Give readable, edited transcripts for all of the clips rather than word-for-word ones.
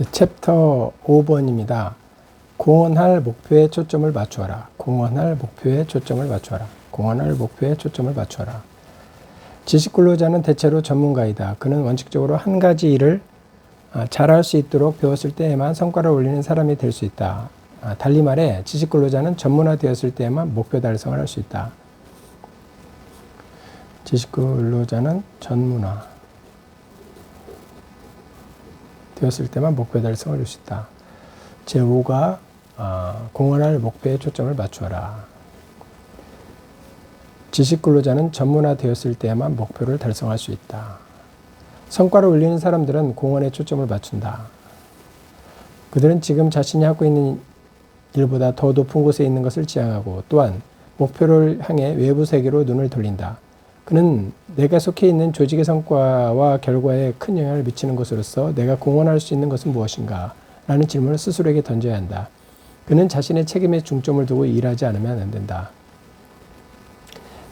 챕터 5번입니다. 공헌할 목표에 초점을 맞추어라. 공헌할 목표에 초점을 맞추어라. 공헌할 목표에 초점을 맞추어라. 지식근로자는 대체로 전문가이다. 그는 원칙적으로 한 가지 일을 잘할 수 있도록 배웠을 때에만 성과를 올리는 사람이 될 수 있다. 달리 말해 지식근로자는 전문화되었을 때에만 목표 달성을 할 수 있다. 지식근로자는 전문화 되었을 때만 목표 달성을 할 수 있다. 제5가 공헌할 목표에 초점을 맞추어라. 지식근로자는 전문화 되었을 때에만 목표를 달성할 수 있다. 성과를 올리는 사람들은 공헌에 초점을 맞춘다. 그들은 지금 자신이 하고 있는 일보다 더 높은 곳에 있는 것을 지향하고 또한 목표를 향해 외부 세계로 눈을 돌린다. 그는 내가 속해 있는 조직의 성과와 결과에 큰 영향을 미치는 것으로서 내가 공헌할 수 있는 것은 무엇인가? 라는 질문을 스스로에게 던져야 한다. 그는 자신의 책임에 중점을 두고 일하지 않으면 안 된다.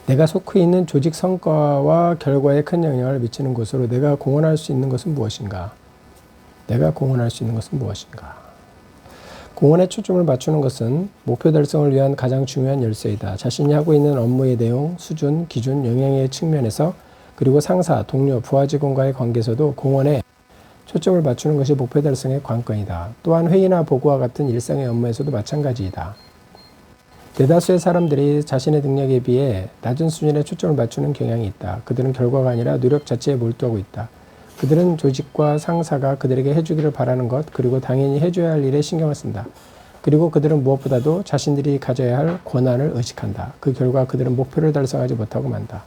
내가 속해 있는 조직 성과와 결과에 큰 영향을 미치는 곳으로 내가 공헌할 수 있는 것은 무엇인가? 내가 공헌할 수 있는 것은 무엇인가? 공헌에 초점을 맞추는 것은 목표 달성을 위한 가장 중요한 열쇠이다. 자신이 하고 있는 업무의 내용, 수준, 기준, 영향의 측면에서 그리고 상사, 동료, 부하 직원과의 관계에서도 공헌에 초점을 맞추는 것이 목표 달성의 관건이다. 또한 회의나 보고와 같은 일상의 업무에서도 마찬가지이다. 대다수의 사람들이 자신의 능력에 비해 낮은 수준에 초점을 맞추는 경향이 있다. 그들은 결과가 아니라 노력 자체에 몰두하고 있다. 그들은 조직과 상사가 그들에게 해주기를 바라는 것, 그리고 당연히 해줘야 할 일에 신경을 쓴다. 그리고 그들은 무엇보다도 자신들이 가져야 할 권한을 의식한다. 그 결과 그들은 목표를 달성하지 못하고 만다.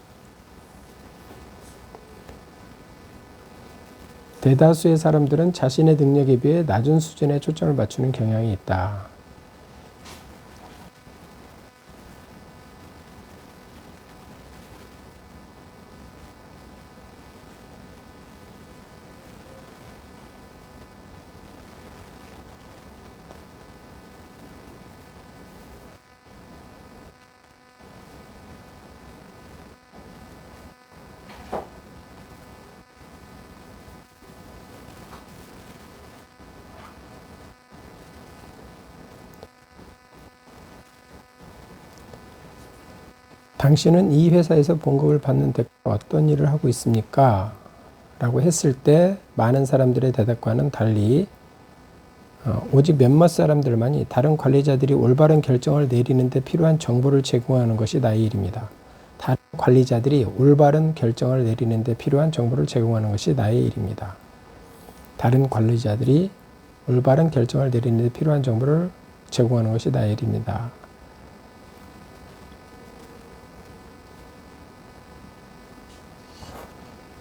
대다수의 사람들은 자신의 능력에 비해 낮은 수준에 초점을 맞추는 경향이 있다. 당신은 이 회사에서 봉급을 받는 대가로 어떤 일을 하고 있습니까? 라고 했을 때 많은 사람들의 대답과는 달리 오직 몇몇 사람들만이 다른 관리자들이 올바른 결정을 내리는 데 필요한 정보를 제공하는 것이 나의 일입니다. 다른 관리자들이 올바른 결정을 내리는 데 필요한 정보를 제공하는 것이 나의 일입니다. 다른 관리자들이 올바른 결정을 내리는 데 필요한 정보를 제공하는 것이 나의 일입니다.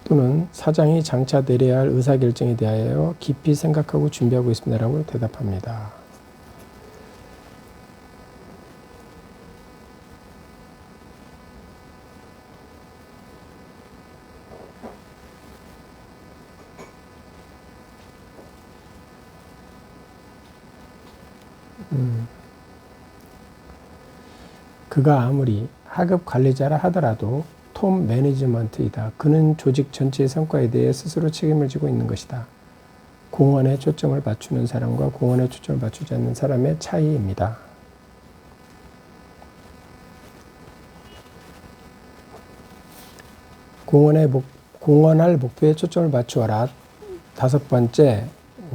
또는 사장이 장차 내려야 할 의사결정에 대하여 깊이 생각하고 준비하고 있습니다라고 대답합니다. 그가 아무리 하급 관리자라 하더라도 톱 매니지먼트이다. 그는 조직 전체의 성과에 대해 스스로 책임을 지고 있는 것이다. 공헌에 초점을 맞추는 사람과 공헌에 초점을 맞추지 않는 사람의 차이입니다. 공헌할 목표에 초점을 맞추어라. 5번째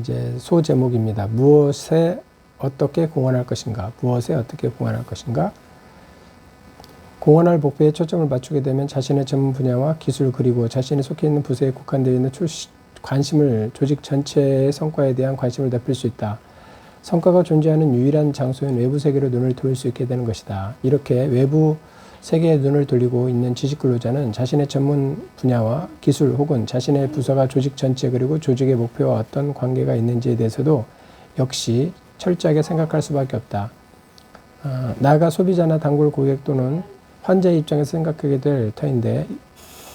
이제 소제목입니다. 무엇에 어떻게 공헌할 것인가? 무엇에 어떻게 공헌할 것인가? 공헌할 목표에 초점을 맞추게 되면 자신의 전문 분야와 기술 그리고 자신이 속해 있는 부서에 국한되어 있는 관심을 조직 전체의 성과에 대한 관심을 넓힐 수 있다. 성과가 존재하는 유일한 장소인 외부 세계로 눈을 돌릴 수 있게 되는 것이다. 이렇게 외부 세계에 눈을 돌리고 있는 지식근로자는 자신의 전문 분야와 기술 혹은 자신의 부서가 조직 전체 그리고 조직의 목표와 어떤 관계가 있는지에 대해서도 역시 철저하게 생각할 수밖에 없다. 나아가 소비자나 단골 고객 또는 환자의 입장에서 생각하게 될 터인데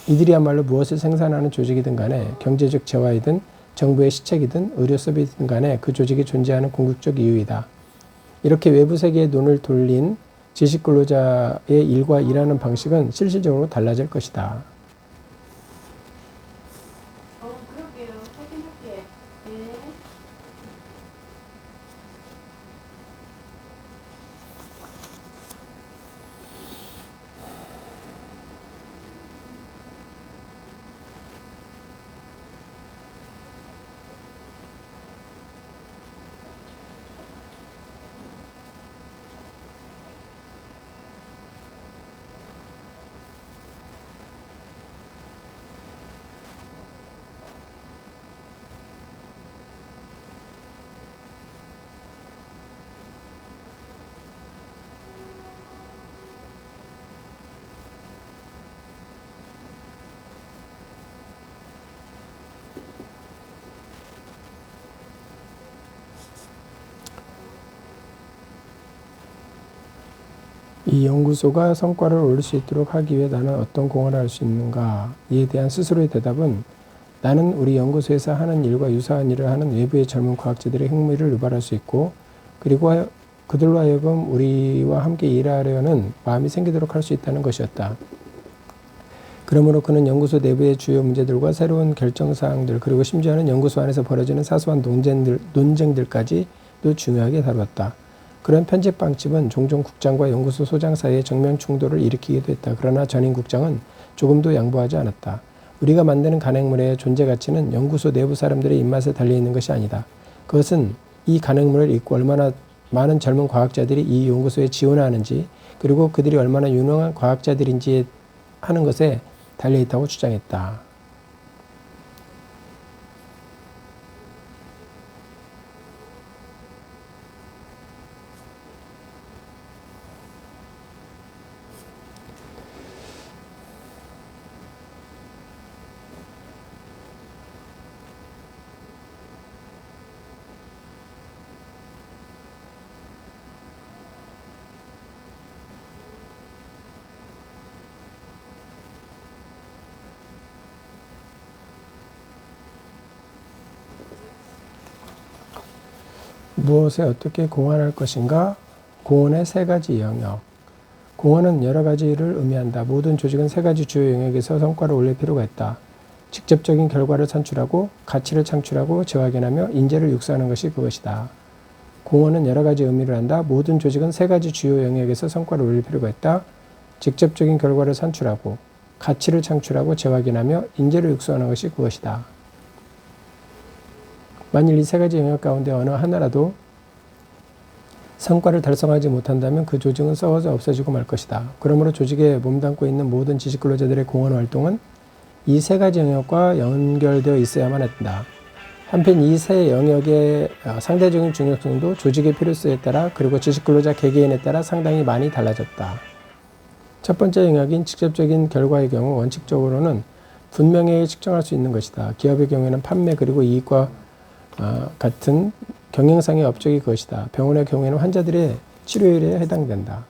이들이야말로 무엇을 생산하는 조직이든 간에 경제적 재화이든 정부의 시책이든 의료 서비스든 간에 그 조직이 존재하는 궁극적 이유이다. 이렇게 외부 세계에 눈을 돌린 지식근로자의 일과 일하는 방식은 실질적으로 달라질 것이다. 그럴게요. 확인할게. 네. 이 연구소가 성과를 올릴 수 있도록 하기 위해 나는 어떤 공헌을 할 수 있는가? 이에 대한 스스로의 대답은 나는 우리 연구소에서 하는 일과 유사한 일을 하는 외부의 젊은 과학자들의 흥미를 유발할 수 있고 그리고 그들로 하여금 우리와 함께 일하려는 마음이 생기도록 할 수 있다는 것이었다. 그러므로 그는 연구소 내부의 주요 문제들과 새로운 결정사항들 그리고 심지어는 연구소 안에서 벌어지는 사소한 논쟁들까지도 중요하게 다루었다. 그런 편집 방침은 종종 국장과 연구소 소장 사이의 정면 충돌을 일으키기도 했다. 그러나 전임 국장은 조금도 양보하지 않았다. 우리가 만드는 간행물의 존재 가치는 연구소 내부 사람들의 입맛에 달려있는 것이 아니다. 그것은 이 간행물을 읽고 얼마나 많은 젊은 과학자들이 이 연구소에 지원하는지 그리고 그들이 얼마나 유능한 과학자들인지 하는 것에 달려있다고 주장했다. 무엇에 어떻게 공헌할 것인가? 공헌의 세 가지 영역. 공헌은 여러 가지를 의미한다. 모든 조직은 세 가지 주요 영역에서 성과를 올릴 필요가 있다. 직접적인 결과를 산출하고 가치를 창출하고 재확인하며 인재를 육성하는 것이 그것이다. 공헌은 여러 가지 의미를 한다. 모든 조직은 세 가지 주요 영역에서 성과를 올릴 필요가 있다. 직접적인 결과를 산출하고 가치를 창출하고 재확인하며 인재를 육성하는 것이 그것이다. 만일 이 세 가지 영역 가운데 어느 하나라도 성과를 달성하지 못한다면 그 조직은 썩어져 없어지고 말 것이다. 그러므로 조직에 몸담고 있는 모든 지식 근로자들의 공헌 활동은 이 세 가지 영역과 연결되어 있어야만 한다. 한편 이 세 영역의 상대적인 중요성도 조직의 필요성에 따라 그리고 지식 근로자 개개인에 따라 상당히 많이 달라졌다. 첫 번째 영역인 직접적인 결과의 경우 원칙적으로는 분명히 측정할 수 있는 것이다. 기업의 경우에는 판매 그리고 이익과 같은 경영상의 업적이 그것이다. 병원의 경우에는 환자들의 치료율에 해당된다.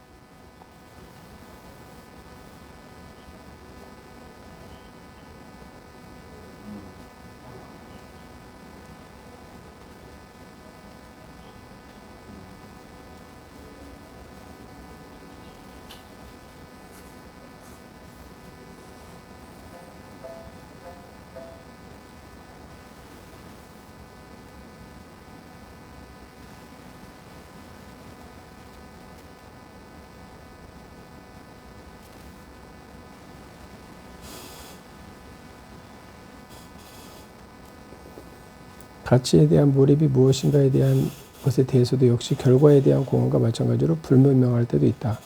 가치에 대한 몰입이 무엇인가에 대한 것에 대해서도 역시 결과에 대한 공헌과 마찬가지로 불분명할 때도 있다.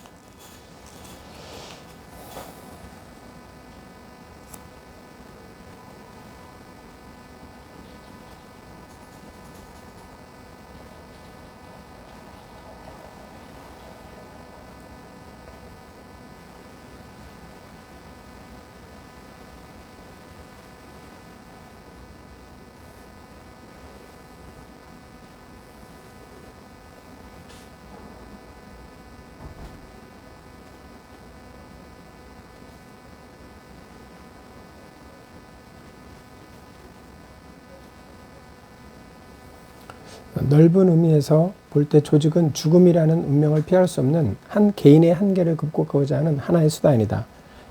넓은 의미에서 볼 때 조직은 죽음이라는 운명을 피할 수 없는 한 개인의 한계를 극복하고자 하는 하나의 수단이다.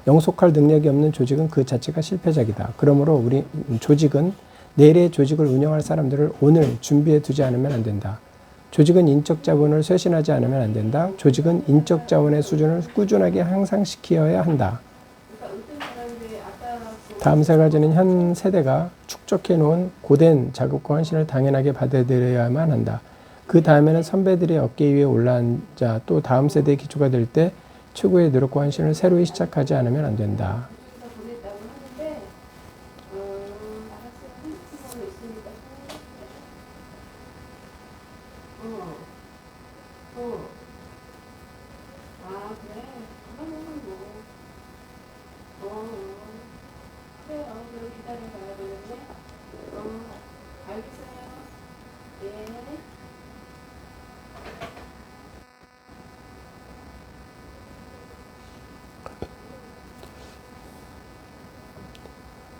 영속할 능력이 없는 조직은 그 자체가 실패작이다. 그러므로 우리 조직은 내일의 조직을 운영할 사람들을 오늘 준비해 두지 않으면 안 된다. 조직은 인적 자본을 쇄신하지 않으면 안 된다. 조직은 인적 자원의 수준을 꾸준하게 향상시켜야 한다. 다음 세 가지는 현 세대가 축적해 놓은 고된 작업과 헌신을 당연하게 받아들여야만 한다. 그 다음에는 선배들의 어깨 위에 올라앉아 또 다음 세대의 기초가 될 때 최고의 노력과 헌신을 새로이 시작하지 않으면 안 된다.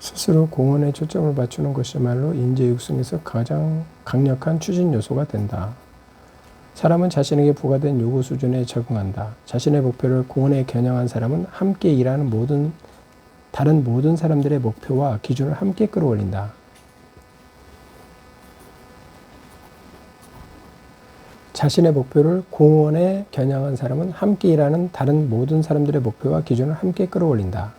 스스로 공헌에 초점을 맞추는 것이야말로 인재 육성에서 가장 강력한 추진 요소가 된다. 사람은 자신에게 부과된 요구 수준에 적응한다. 자신의 목표를 공헌에 겨냥한 사람은 함께 일하는 다른 모든 사람들의 목표와 기준을 함께 끌어올린다. 자신의 목표를 공헌에 겨냥한 사람은 함께 일하는 다른 모든 사람들의 목표와 기준을 함께 끌어올린다.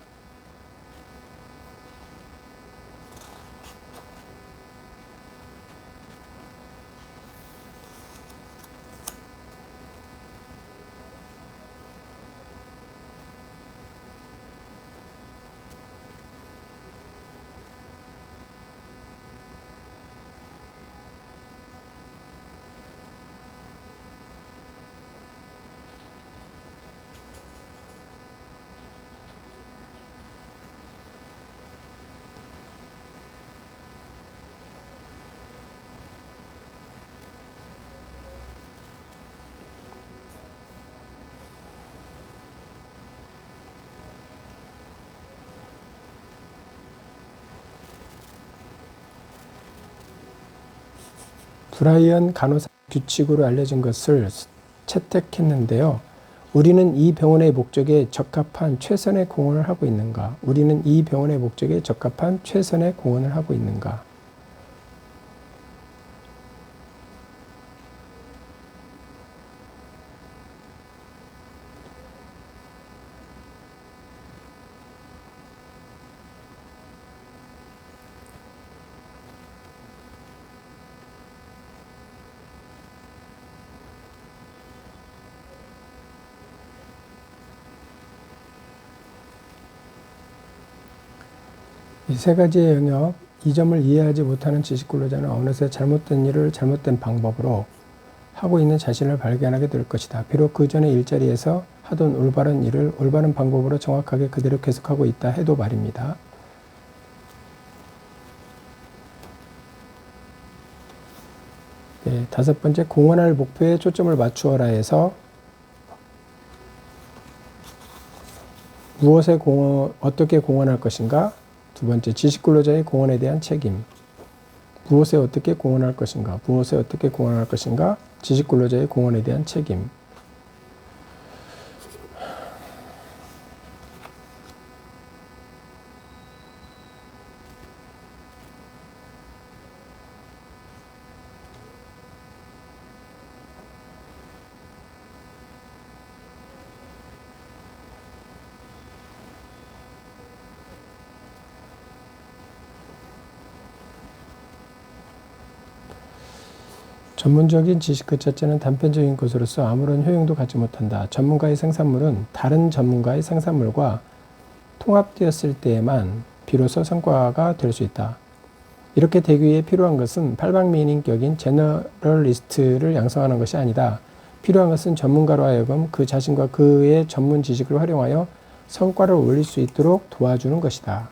브라이언 간호사 규칙으로 알려진 것을 채택했는데요. 우리는 이 병원의 목적에 적합한 최선의 공헌을 하고 있는가? 우리는 이 병원의 목적에 적합한 최선의 공헌을 하고 있는가? 이 세 가지의 영역, 이 점을 이해하지 못하는 지식근로자는 어느새 잘못된 일을 잘못된 방법으로 하고 있는 자신을 발견하게 될 것이다. 비록 그 전에 일자리에서 하던 올바른 일을 올바른 방법으로 정확하게 그대로 계속하고 있다 해도 말입니다. 네, 다섯 번째, 공헌할 목표에 초점을 맞추어라 해서 어떻게 공헌할 것인가? 두 번째, 지식근로자의 공헌에 대한 책임. 무엇에 어떻게 공헌할 것인가? 무엇에 어떻게 공헌할 것인가? 지식근로자의 공헌에 대한 책임. 전문적인 지식 그 자체는 단편적인 것으로서 아무런 효용도 갖지 못한다. 전문가의 생산물은 다른 전문가의 생산물과 통합되었을 때에만 비로소 성과가 될 수 있다. 이렇게 되기 위해 필요한 것은 팔방미인격인 제너럴리스트를 양성하는 것이 아니다. 필요한 것은 전문가로 하여금 그 자신과 그의 전문 지식을 활용하여 성과를 올릴 수 있도록 도와주는 것이다.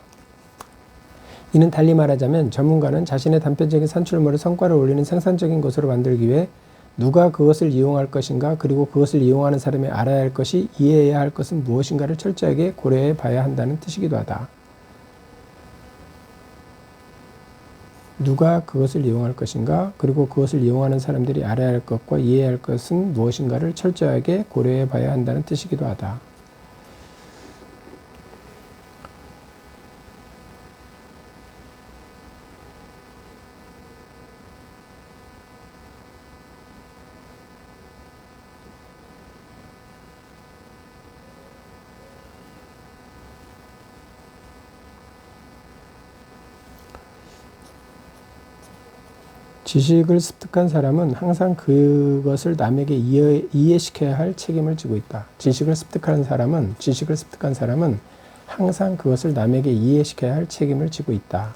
이는 달리 말하자면 전문가는 자신의 단편적인 산출물을 성과를 올리는 생산적인 것으로 만들기 위해 누가 그것을 이용할 것인가, 그리고 그것을 이용하는 사람이 알아야 할 것이, 이해해야 할 것은 무엇인가를 철저하게 고려해 봐야 한다는 뜻이기도 하다. 누가 그것을 이용할 것인가, 그리고 그것을 이용하는 사람들이 알아야 할 것과 이해해야 할 것은 무엇인가를 철저하게 고려해 봐야 한다는 뜻이기도 하다. 지식을 습득한 사람은 항상 그것을 남에게 이해시켜야 할 책임을 지고 있다. 지식을 습득한 사람은 항상 그것을 남에게 이해시켜야 할 책임을 지고 있다.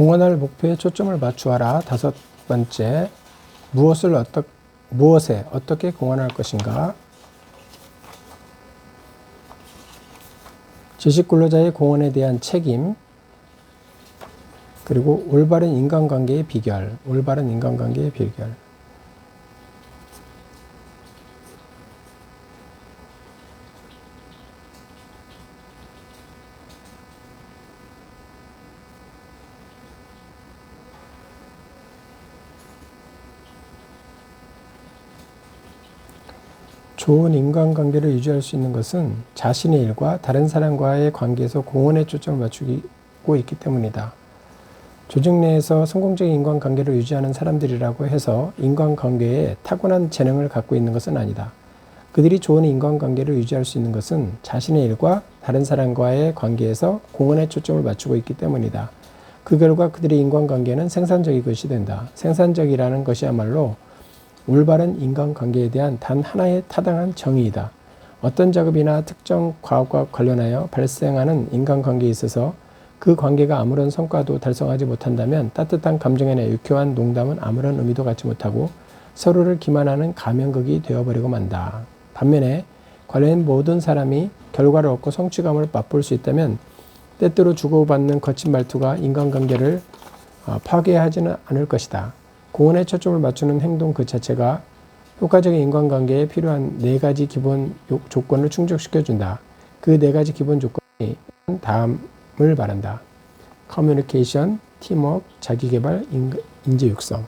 공헌할 목표에 초점을 맞추어라. 5번째, 무엇에 어떻게 공헌할 것인가? 지식 근로자의 공헌에 대한 책임, 그리고 올바른 인간관계의 비결. 좋은 인간관계를 유지할 수 있는 것은 자신의 일과 다른 사람과의 관계에서 공헌에 초점을 맞추고 있기 때문이다. 조직 내에서 성공적인 인간관계를 유지하는 사람들이라고 해서 인간관계에 타고난 재능을 갖고 있는 것은 아니다. 그들이 좋은 인간관계를 유지할 수 있는 것은 자신의 일과 다른 사람과의 관계에서 공헌에 초점을 맞추고 있기 때문이다. 그 결과 그들의 인간관계는 생산적인 것이 된다. 생산적이라는 것이야말로 올바른 인간관계에 대한 단 하나의 타당한 정의이다. 어떤 작업이나 특정 과업과 관련하여 발생하는 인간관계에 있어서 그 관계가 아무런 성과도 달성하지 못한다면 따뜻한 감정이나 유쾌한 농담은 아무런 의미도 갖지 못하고 서로를 기만하는 가면극이 되어버리고 만다. 반면에 관련 모든 사람이 결과를 얻고 성취감을 맛볼 수 있다면 때때로 주고받는 거친 말투가 인간관계를 파괴하지는 않을 것이다. 공헌에 초점을 맞추는 행동 그 자체가 효과적인 인간관계에 필요한 4가지 기본 조건을 충족시켜준다. 그 4가지 기본 조건이 다음을 말한다. 커뮤니케이션, 팀워크, 자기개발, 인재 육성.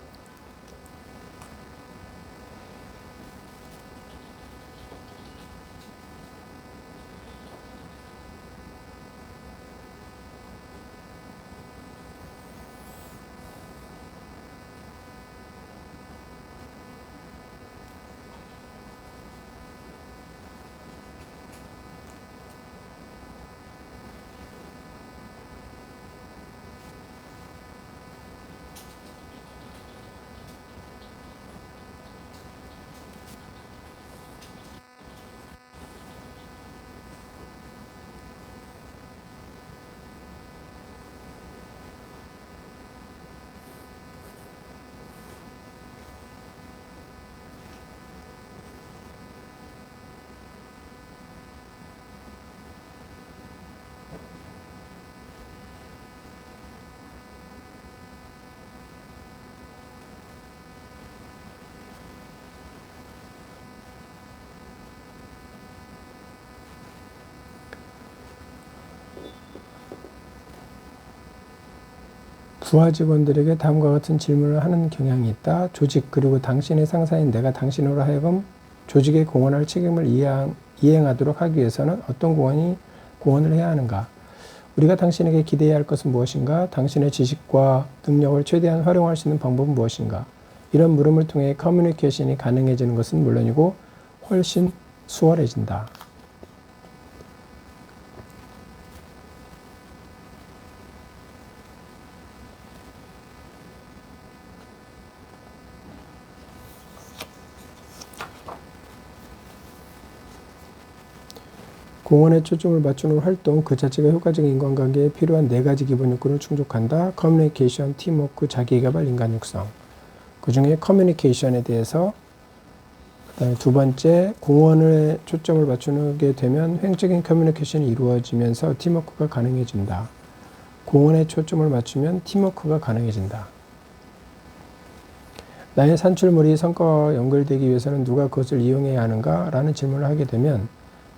부하 직원들에게 다음과 같은 질문을 하는 경향이 있다. 조직 그리고 당신의 상사인 내가 당신으로 하여금 조직에 공헌할 책임을 이행하도록 하기 위해서는 어떤 공헌을 해야 하는가? 우리가 당신에게 기대해야 할 것은 무엇인가? 당신의 지식과 능력을 최대한 활용할 수 있는 방법은 무엇인가? 이런 물음을 통해 커뮤니케이션이 가능해지는 것은 물론이고 훨씬 수월해진다. 공헌에 초점을 맞추는 활동 그 자체가 효과적인 인간관계에 필요한 4가지 기본 요건을 충족한다. 커뮤니케이션, 팀워크, 자기개발, 인간 육성. 그 중에 커뮤니케이션에 대해서 그다음에 2번째 공헌에 초점을 맞추게 되면 횡적인 커뮤니케이션이 이루어지면서 팀워크가 가능해진다. 공헌에 초점을 맞추면 팀워크가 가능해진다. 나의 산출물이 성과와 연결되기 위해서는 누가 그것을 이용해야 하는가? 라는 질문을 하게 되면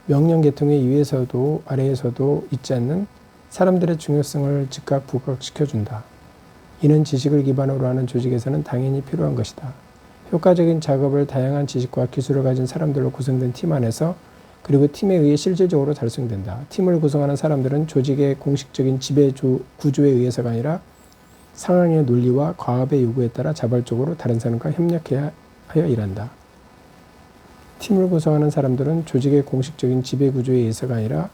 명령 계통의 위에서도 아래에서도 있지 않는 사람들의 중요성을 즉각 부각시켜준다. 이는 지식을 기반으로 하는 조직에서는 당연히 필요한 것이다. 효과적인 작업을 다양한 지식과 기술을 가진 사람들로 구성된 팀 안에서 그리고 팀에 의해 실질적으로 달성된다. 팀을 구성하는 사람들은 조직의 공식적인 지배 구조에 의해서가 아니라 상황의 논리와 과업의 요구에 따라 자발적으로 다른 사람과 협력하여 일한다. 팀을 구성하는 사람들은 조직의 공식적인 지배 구조에 의해서가 아니라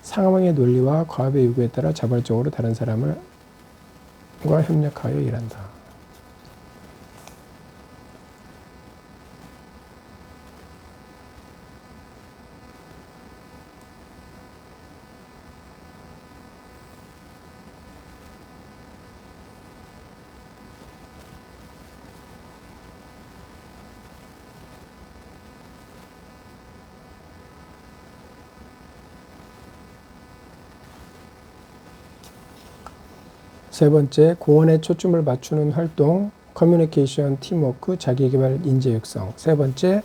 상황의 논리와 과업의 요구에 따라 자발적으로 다른 사람과 협력하여 일한다. 세 번째, 공헌에 초점을 맞추는 활동, 커뮤니케이션, 팀워크, 자기개발, 인재 육성. 세 번째,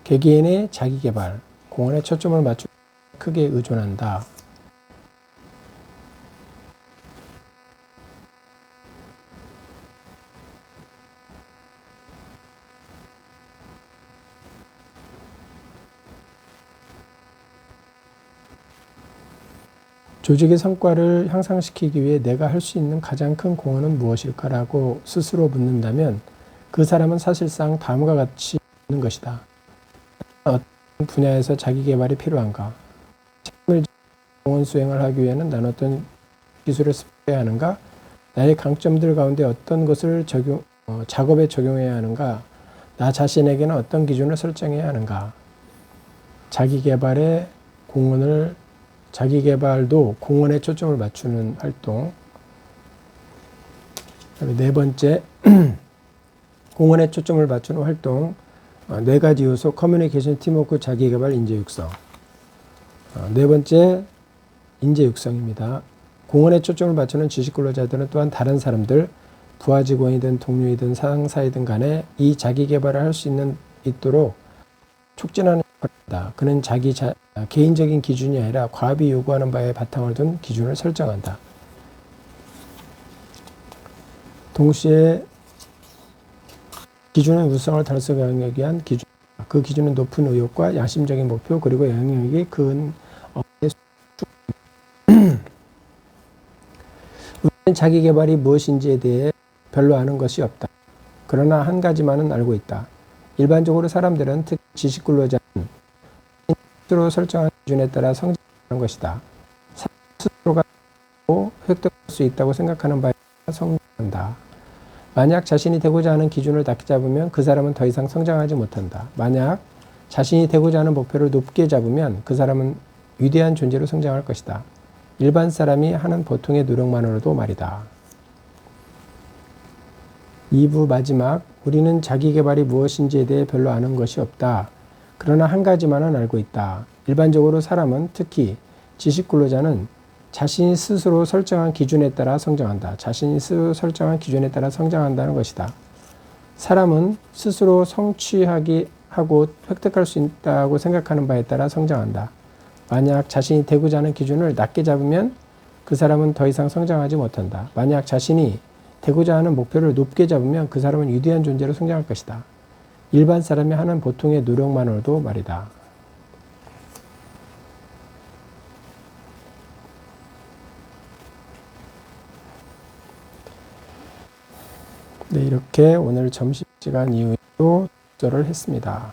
개개인의 자기개발, 공헌에 초점을 맞추 크게 의존한다. 조직의 성과를 향상시키기 위해 내가 할 수 있는 가장 큰 공헌은 무엇일까라고 스스로 묻는다면 그 사람은 사실상 다음과 같이 묻는 것이다. 어떤 분야에서 자기 개발이 필요한가? 책임을 지고 공헌 수행을 하기 위해는 난 어떤 기술을 습득해야 하는가? 나의 강점들 가운데 어떤 것을 작업에 적용해야 하는가? 나 자신에게는 어떤 기준을 설정해야 하는가? 자기개발도 공헌에 초점을 맞추는 활동. 네 번째, 공헌에 초점을 맞추는 활동. 네 가지 요소, 커뮤니케이션, 팀워크, 자기개발, 인재 육성. 네 번째, 인재 육성입니다. 공헌에 초점을 맞추는 지식 근로자들은 또한 다른 사람들, 부하 직원이든 동료이든 상사이든 간에 이 자기개발을 할 수 있도록 촉진하는 역할이다. 그는 개인적인 기준이 아니라 과업이 요구하는 바에 바탕을 둔 기준을 설정한다. 동시에 기준의 우수성을 달성하기 위한 기준, 그 기준은 높은 의욕과 양심적인 목표 그리고 영향력이 큰 우리는 자기 개발이 무엇인지에 대해 별로 아는 것이 없다. 그러나 한 가지만은 알고 있다. 일반적으로 사람들은 특히 지식 근로자는 스스로 설정한 기준에 따라 성장하는 것이다. 스스로가 획득할 수 있다고 생각하는 바에 따라 성장한다. 만약 자신이 되고자 하는 기준을 낮게 잡으면 그 사람은 더 이상 성장하지 못한다. 만약 자신이 되고자 하는 목표를 높게 잡으면 그 사람은 위대한 존재로 성장할 것이다. 일반 사람이 하는 보통의 노력만으로도 말이다. 2부 마지막, 우리는 자기 개발이 무엇인지에 대해 별로 아는 것이 없다. 그러나 한 가지만은 알고 있다. 일반적으로 사람은, 특히 지식 근로자는 자신이 스스로 설정한 기준에 따라 성장한다. 자신이 스스로 설정한 기준에 따라 성장한다는 것이다. 사람은 스스로 성취하고 획득할 수 있다고 생각하는 바에 따라 성장한다. 만약 자신이 되고자 하는 기준을 낮게 잡으면 그 사람은 더 이상 성장하지 못한다. 만약 자신이 되고자 하는 목표를 높게 잡으면 그 사람은 위대한 존재로 성장할 것이다. 일반 사람이 하는 보통의 노력만으로도 말이다. 네, 이렇게 오늘 점심시간 이후에도 독서를 했습니다.